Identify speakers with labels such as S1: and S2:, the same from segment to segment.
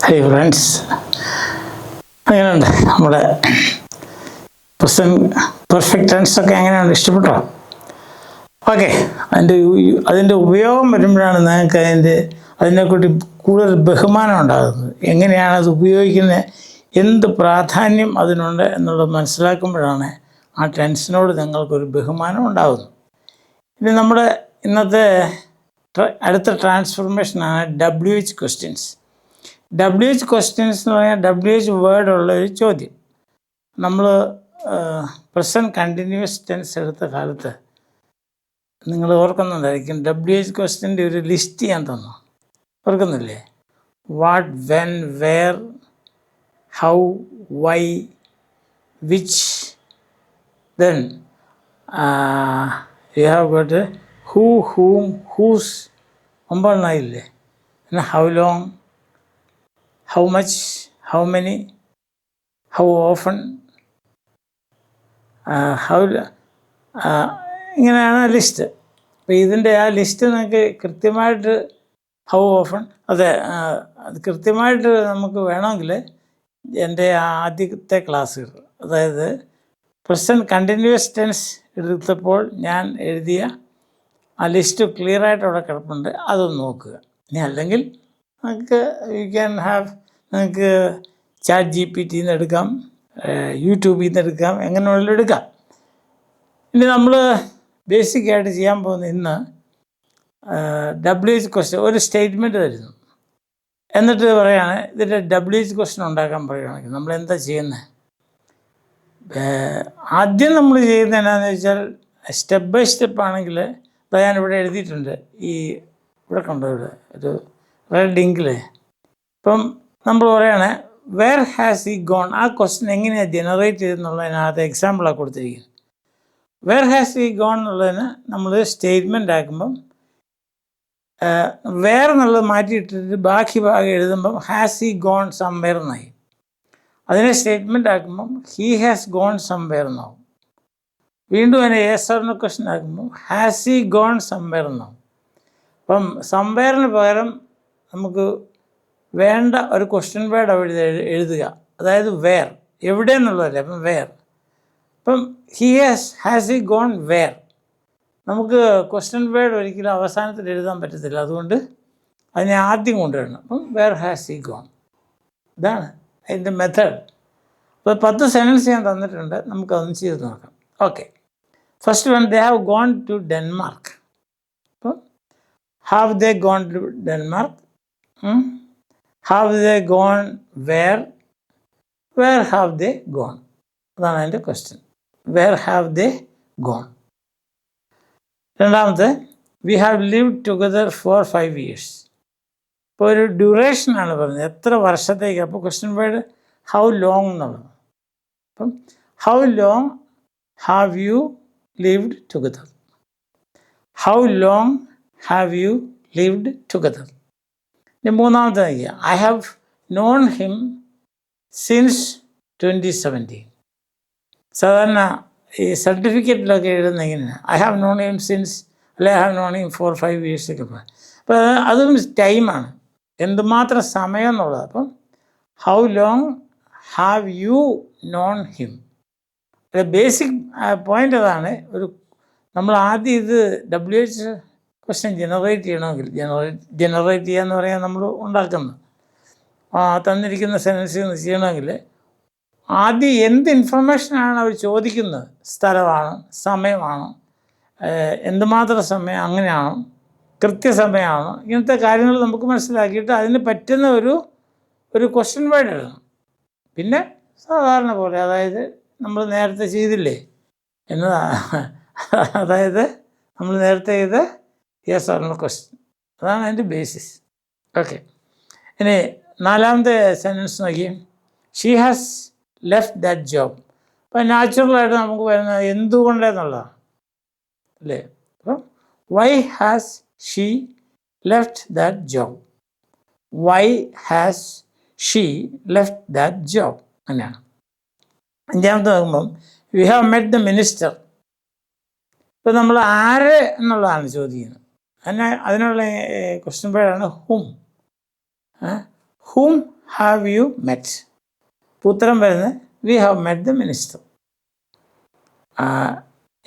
S1: Hi friends, എങ്ങനെയുണ്ട് നമ്മുടെ present perfect ടെൻസൊക്കെ എങ്ങനെയുണ്ട്? ഇഷ്ടപ്പെട്ടോ? ഓക്കെ. അതിൻ്റെ ഉപയോഗം വരുമ്പോഴാണ് നിങ്ങൾക്ക് അതിനെക്കുറിച്ച് കൂടുതൽ ബഹുമാനം ഉണ്ടാകുന്നത്. എങ്ങനെയാണ് അത് ഉപയോഗിക്കുന്നത്, എന്ത് പ്രാധാന്യം അതിനുണ്ട് എന്നുള്ളത് മനസ്സിലാക്കുമ്പോഴാണ് ആ ടെൻസിനോട് നിങ്ങൾക്കൊരു ബഹുമാനം ഉണ്ടാകുന്നത്. ഇനി നമ്മുടെ ഇന്നത്തെ അടുത്ത ട്രാൻസ്ഫോർമേഷനാണ് WH ക്വസ്റ്റ്യൻസ്. WH ക്വസ്റ്റ്യൻസ് എന്ന് പറഞ്ഞാൽ WH വേർഡുള്ള ഒരു ചോദ്യം. നമ്മൾ പ്രസൻറ്റ് കണ്ടിന്യൂസ് ടെൻസ് എടുത്ത കാലത്ത് നിങ്ങൾ ഓർക്കുന്നുണ്ടായിരിക്കും, WH ക്വസ്റ്റ്യൻ്റെ ഒരു ലിസ്റ്റ് ഞാൻ തന്നു, ഓർക്കുന്നില്ലേ? What, when, where, how, why, which, then you have got who, whom, whose, 9 ആയില്ലേ? പിന്നെ how long, how much, how many, how often, ഇങ്ങനെയാണ് ലിസ്റ്റ്. അപ്പോൾ ഇതിൻ്റെ ആ ലിസ്റ്റ് നിങ്ങൾക്ക് കൃത്യമായിട്ട് ഹൗ ഓഫൺ അത് കൃത്യമായിട്ട് നമുക്ക് വേണമെങ്കിൽ എൻ്റെ ആദ്യത്തെ ക്ലാസ്സുകൾ, അതായത് പ്രസൻറ്റ് കണ്ടിന്യൂസ് ടെൻസ് എടുത്തപ്പോൾ ഞാൻ എഴുതിയ ആ ലിസ്റ്റ് ക്ലിയറായിട്ട് അവിടെ കിടപ്പുണ്ട്, അതൊന്ന് നോക്കുക. ഇനി അല്ലെങ്കിൽ നിങ്ങൾക്ക് നിങ്ങൾക്ക് ചാറ്റ് GPT നിന്ന് എടുക്കാം, യൂട്യൂബിൽ നിന്ന് എടുക്കാം, എങ്ങനെ വേണമെങ്കിലും എടുക്കാം. ഇനി നമ്മൾ ബേസിക്കായിട്ട് ചെയ്യാൻ പോകുന്ന ഇന്ന് WH ക്വസ്റ്റ്യൻ, ഒരു സ്റ്റേറ്റ്മെൻറ്റ് തരുന്നു, എന്നിട്ട് പറയുകയാണ് ഇതിൻ്റെ WH ക്വസ്റ്റ്യൻ ഉണ്ടാക്കാൻ പറയുകയാണെങ്കിൽ നമ്മൾ എന്താ ചെയ്യുന്നത്? ആദ്യം നമ്മൾ ചെയ്യുന്നത് എന്നാന്ന് വെച്ചാൽ സ്റ്റെപ്പ് ബൈ സ്റ്റെപ്പ് ആണെങ്കിൽ ഞാനിവിടെ എഴുതിയിട്ടുണ്ട്, ഇവിടെ കണ്ടോ, ഇവിടെ ഒരു റെഡ് ഇങ്കില്. ഇപ്പം നമ്മൾ പറയുകയാണ് വേർ ഹാസ് ഹി ഗോൺ. ആ ക്വസ്റ്റ്യൻ എങ്ങനെയാണ് ജനറേറ്റ് ചെയ്തെന്നുള്ളതിനകത്ത് എക്സാമ്പിളാണ് കൊടുത്തിരിക്കുന്നത്. വേർ ഹാസ് ഹി ഗോൺ എന്നുള്ളതിന് നമ്മൾ സ്റ്റേറ്റ്മെൻ്റ് ആക്കുമ്പം വേർ എന്നുള്ളത് മാറ്റിയിട്ടിട്ട് ബാക്കി ഭാഗം എഴുതുമ്പം ഹാസ് ഹി ഗോൺ സംവെയർ എന്നായി. അതിനെ സ്റ്റേറ്റ്മെൻ്റ് ആക്കുമ്പം ഹി ഹാസ് ഗോൺ സംവെയർ എന്നാവും. വീണ്ടും അതിനെ യെസ് ഓർ നോ ക്വസ്റ്റ്യൻ ആക്കുമ്പോൾ ഹാസ് ഹി ഗോൺ സംവെയർ എന്നാവും. അപ്പം സംവെയറിന് പകരം നമുക്ക് വേണ്ട ഒരു ക്വസ്റ്റ്യൻ വേർഡ് അവിടെ എഴുതുക, അതായത് വേർ, എവിടെ എന്നുള്ളതല്ലേ. അപ്പം വേർ. അപ്പം ഹാസ് ഹി ഗോൺ വേർ. നമുക്ക് ക്വസ്റ്റ്യൻ വേർഡ് ഒരിക്കലും അവസാനത്തിൽ എഴുതാൻ പറ്റത്തില്ല, അതുകൊണ്ട് അതിനെ ആദ്യം കൊണ്ടുവരണം. അപ്പം വേർ ഹാസ് ഹി ഗോൺ, ഇതാണ് അതിൻ്റെ മെത്തേഡ്. അപ്പോൾ 10 സെൻറ്റൻസ് ഞാൻ തന്നിട്ടുണ്ട്, നമുക്കതൊന്ന് ചെയ്ത് നോക്കാം. Okay. First one, they have gone to Denmark. അപ്പം have they gone to Denmark? Have they gone where? Where have they gone? അതാണ് അതിൻ്റെ question. Where have they gone? രണ്ടാമത്തെ, we have lived together for 5 years. ഇപ്പോൾ ഒരു ഡ്യൂറേഷനാണ് പറഞ്ഞത്, എത്ര വർഷത്തേക്ക്. അപ്പോൾ ക്വസ്റ്റ്യൻ വേർഡ് ഹൗ ലോങ് എന്നുള്ളത്. അപ്പം how long have you lived together? How long have you lived together? ഇനി മൂന്നാമത്തെ, I have known him since 2017. സാധാരണ ഈ സർട്ടിഫിക്കറ്റിലൊക്കെ എഴുതുന്ന എങ്ങനെയാണ്? I have known him since, അല്ലെ I have known him for 5 years ഒക്കെ പറയും. അപ്പോൾ അതും ടൈമാണ്, എന്തുമാത്രം സമയം എന്നുള്ളത്. അപ്പം how long have U non him? Basic point അതാണ്. നമ്മൾ ആദ്യം ഇത് WH ക്വസ്റ്റ്യൻ ജനറേറ്റ് ചെയ്യണമെങ്കിൽ, ജനറേറ്റ് ചെയ്യുക എന്ന് പറയാൻ നമ്മൾ ഉണ്ടാക്കുന്നത് തന്നിരിക്കുന്ന സെൻറ്റൻസ് ചെയ്യണമെങ്കിൽ ആദ്യം എന്ത് ഇൻഫർമേഷനാണ് അവർ ചോദിക്കുന്നത്, സ്ഥലമാണോ, സമയമാണോ, എന്തുമാത്രം സമയം, അങ്ങനെയാണോ, കൃത്യസമയമാണോ, ഇങ്ങനത്തെ കാര്യങ്ങൾ നമുക്ക് മനസ്സിലാക്കിയിട്ട് അതിന് പറ്റുന്ന ഒരു ക്വസ്റ്റ്യൻ വേർഡ് എഴുതണം. പിന്നെ സാധാരണ പോലെ, അതായത് നമ്മൾ നേരത്തെ ചെയ്തില്ലേ എന്നതാണ്, അതായത് നമ്മൾ നേരത്തെ ചെയ്ത് യെസ് ഓർ നോ ക്വസ്റ്റ്യൻ, അതാണ് അതിൻ്റെ ബേസിസ്. ഓക്കെ. ഇനി നാലാമത്തെ സെൻറ്റൻസ് നോക്കി, she has left that job. അപ്പോൾ നാച്ചുറലായിട്ട് നമുക്ക് വരുന്നത് എന്തുകൊണ്ടെന്നുള്ളതാണ് അല്ലേ. അപ്പം why has she left that job? Why has she left that job? അങ്ങനെയാണ്. അഞ്ചാമത്തെ നോക്കുമ്പം we have met the minister. ഇപ്പോൾ നമ്മൾ ആര് എന്നുള്ളതാണ് ചോദിക്കുന്നത്. അതിനുള്ള ക്വസ്റ്റ്യൻ പേരാണ് ഹും. whom have you met? ഉത്തരം വരുന്നത് we have met the minister.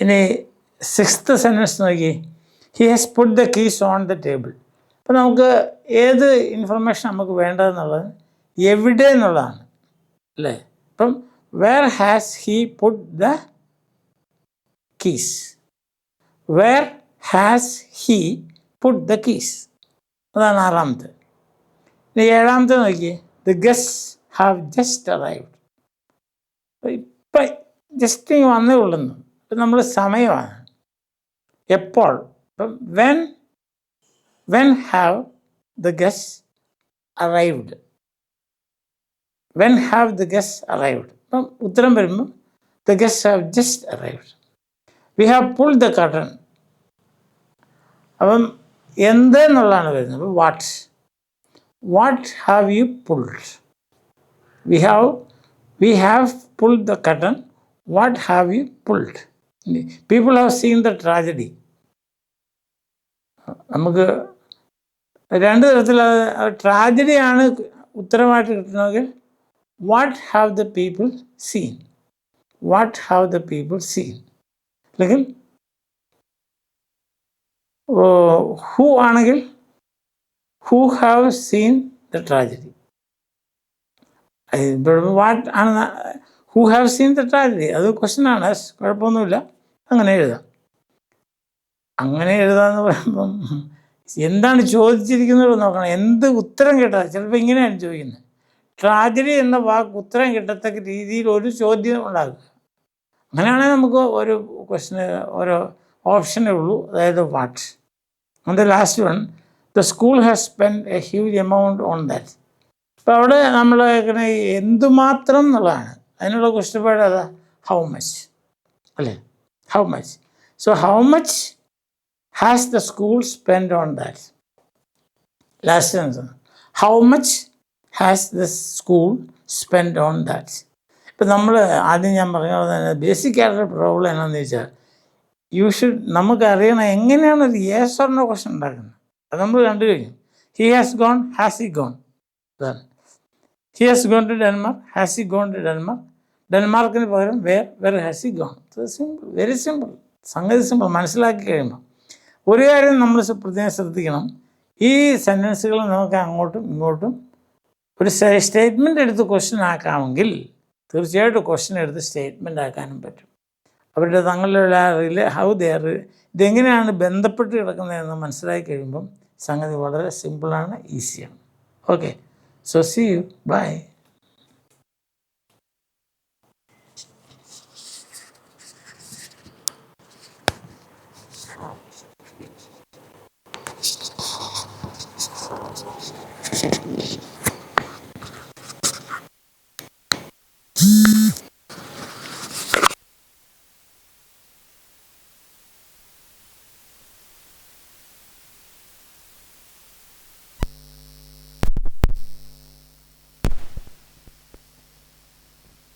S1: ഇനി 6th സെൻറ്റൻസ് നോക്കി, he has put the keys on the table. അപ്പം നമുക്ക് ഏത് ഇൻഫർമേഷൻ നമുക്ക് വേണ്ടതെന്നുള്ളത് എവിടെ എന്നുള്ളതാണ് അല്ലേ. അപ്പം where has he put the keys? where has he put the keys? അതാണ് 6ാമത്തെ. ഇനി 7ാമത്തെ നോക്കിയേ, the guests have just arrived. ഇപ്പം ജസ്റ്റ് വന്നേ ഉള്ളൂ. ഇപ്പം നമ്മൾ സമയമാണ് എപ്പോൾ. ഇപ്പം when have the guests arrived? when have the guests arrived? അപ്പം ഉത്തരം വരുമ്പോൾ the guests have just arrived. we have pulled the curtain. അപ്പം എന്ത് എന്നുള്ളതാണ് വരുന്നത്. അപ്പം what have you pulled? we have pulled the curtain. what have you pulled? people have seen the tragedy. നമുക്ക് 2 തരത്തിൽ ട്രാജഡിയാണ് ഉത്തരമായിട്ട് കിട്ടണമെങ്കിൽ what have the people seen? what have the people seen? അല്ലെങ്കിൽ who ആണെങ്കിൽ who have seen the tragedy? What ആണ് who have seen the tragedy? അത് ക്വസ്റ്റ്യനാണ്, കുഴപ്പമൊന്നുമില്ല, അങ്ങനെ എഴുതാം. അങ്ങനെ എഴുതാമെന്ന് പറയുമ്പം എന്താണ് ചോദിച്ചിരിക്കുന്നത് നോക്കണം. എന്ത് ഉത്തരം കേട്ടാൽ ചിലപ്പോൾ ഇങ്ങനെയാണ് ചോദിക്കുന്നത്. ട്രാജഡി എന്ന വാക്ക് ഉത്തരം കിട്ടത്തക്ക രീതിയിൽ ഒരു ചോദ്യം ഉണ്ടാക്കുക. അങ്ങനെയാണെങ്കിൽ നമുക്ക് ഒരു ക്വസ്റ്റ്യന് ഓരോ ഓപ്ഷനേ ഉള്ളൂ, അതായത് what. And the last one, the school has spend A huge amount on that. അപ്പോൾ അവിടെ നമ്മൾ എന്തുമാത്രം എന്നുള്ളതാണ്. അതിനുള്ള ക്വസ്റ്റ്യൻ വേർഡ് അതാ ഹൗ മച്ച് അല്ലേ, how much. So how much has the school spend on that. Last answer, how much has the school spend on that. ഇപ്പം നമ്മൾ ആദ്യം ഞാൻ പറഞ്ഞത് തന്നെ ബേസിക് ആയിട്ടുള്ള പ്രോബ്ലം എന്നാന്ന് ചോദിച്ചാൽ നമുക്കറിയണം എങ്ങനെയാണ് ഒരു യെസ് ഓർ നോ ക്വസ്റ്റ്യൻ ഉണ്ടാക്കുന്നത്. അത് നമ്മൾ കണ്ടു കഴിഞ്ഞു. He has gone, has he gone, അതാണ്. He has gone to Denmark, has he gone to Denmark. ഡെൻമാർക്കിന് പകരം where has he gone. Simple, very simple, സംഗതി സിമ്പിൾ. മനസ്സിലാക്കി കഴിയുമ്പോൾ ഒരു കാര്യം നമ്മൾ പ്രത്യേകം ശ്രദ്ധിക്കണം, ഈ സെൻറ്റൻസുകൾ നമുക്ക് അങ്ങോട്ടും ഇങ്ങോട്ടും ഒരു സ്റ്റേറ്റ്മെൻ്റ് എടുത്ത് ക്വസ്റ്റ്യൻ ആക്കാമെങ്കിൽ തീർച്ചയായിട്ടും ക്വസ്റ്റ്യൻ എടുത്ത് സ്റ്റേറ്റ്മെൻ്റ് ആക്കാനും പറ്റും. അവരുടെ തങ്ങളിലുള്ള ഇതെങ്ങനെയാണ് ബന്ധപ്പെട്ട് കിടക്കുന്നതെന്ന് മനസ്സിലാക്കി കഴിയുമ്പം സംഗതി വളരെ സിമ്പിളാണ്, ഈസിയാണ്. Okay, so see you, by.